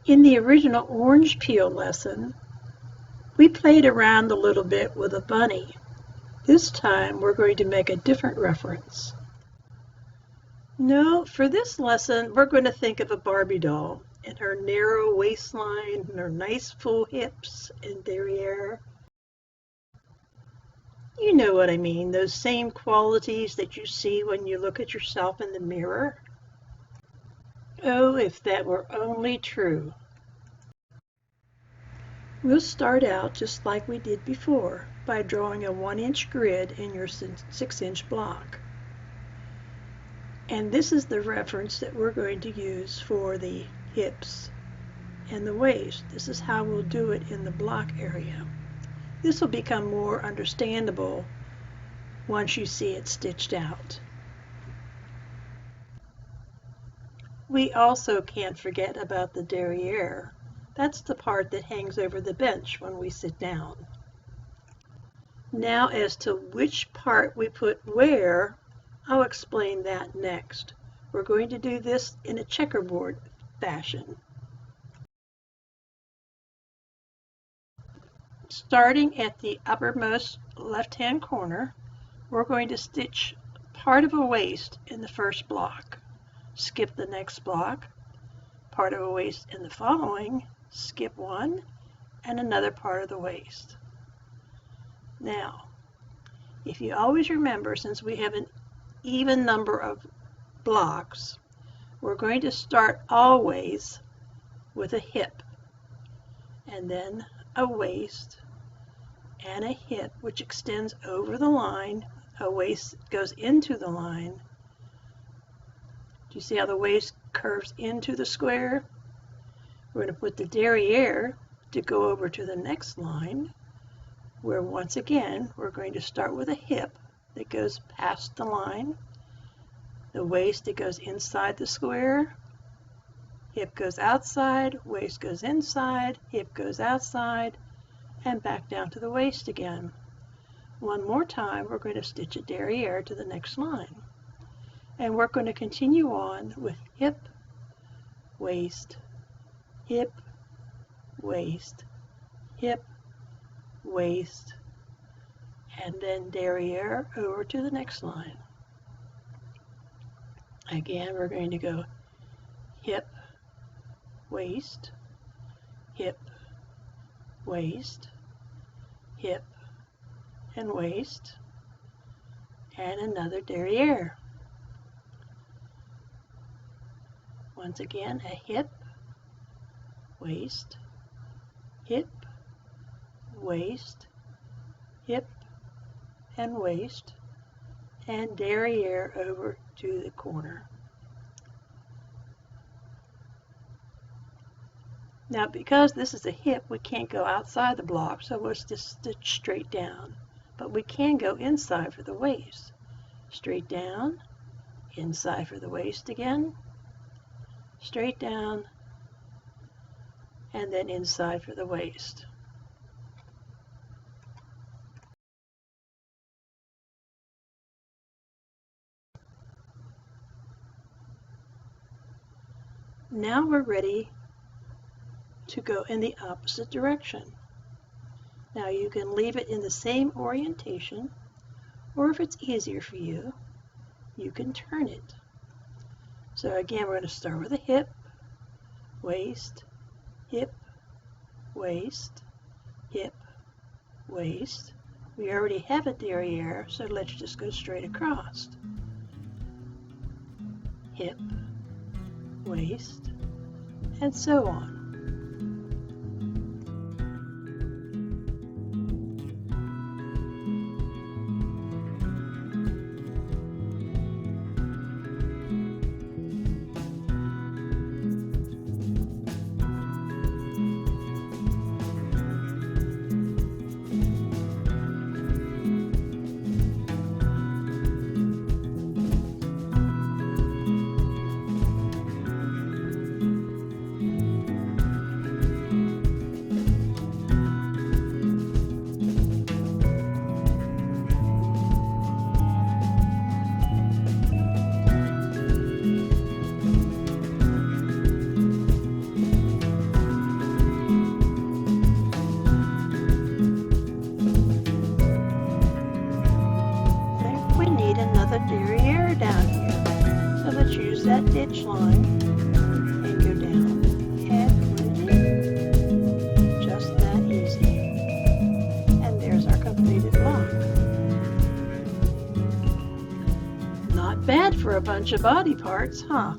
In the original orange peel lesson, we played around a little bit with a bunny. This time we're going to make a different reference. No, for this lesson we're going to think of a Barbie doll and her narrow waistline and her nice full hips and derriere. You know what I mean, those same qualities that you see when you look at yourself in the mirror. Oh, if that were only true. We'll start out just like we did before by drawing a 1-inch grid in your 6-inch block. And this is the reference that we're going to use for the hips and the waist. This is how we'll do it in the block area. This will become more understandable once you see it stitched out. We also can't forget about the derriere. That's the part that hangs over the bench when we sit down. Now as to which part we put where, I'll explain that next. We're going to do this in a checkerboard fashion. Starting at the uppermost left-hand corner, we're going to stitch part of a waist in the first block. Skip the next block, part of a waist in the following, skip one, and another part of the waist. Now, if you always remember, since we have an even number of blocks, we're going to start always with a hip, and then a waist, and a hip which extends over the line, a waist goes into the line. Do you see how the waist curves into the square? We're going to put the derriere to go over to the next line, where once again we're going to start with a hip that goes past the line, the waist that goes inside the square, hip goes outside, waist goes inside, hip goes outside, and back down to the waist again. One more time we're going to stitch a derriere to the next line. And we're going to continue on with hip, waist, hip, waist, hip, waist, and then derriere over to the next line. Again, we're going to go hip, waist, hip, waist, hip, and waist, and another derriere. Once again, a hip, waist, hip, waist, hip, and waist, and derriere over to the corner. Now, because this is a hip, we can't go outside the block, so let's just stitch straight down. But we can go inside for the waist. Straight down, inside for the waist again, straight down, and then inside for the waist. Now we're ready to go in the opposite direction. Now you can leave it in the same orientation, or if it's easier for you, you can turn it. So again, we're going to start with a hip, waist, hip, waist, hip, waist. We already have a derriere, so let's just go straight across. Hip, waist, and so on. that ditch line and go down and put it in. Just that easy. And there's our completed block. Not bad for a bunch of body parts, huh?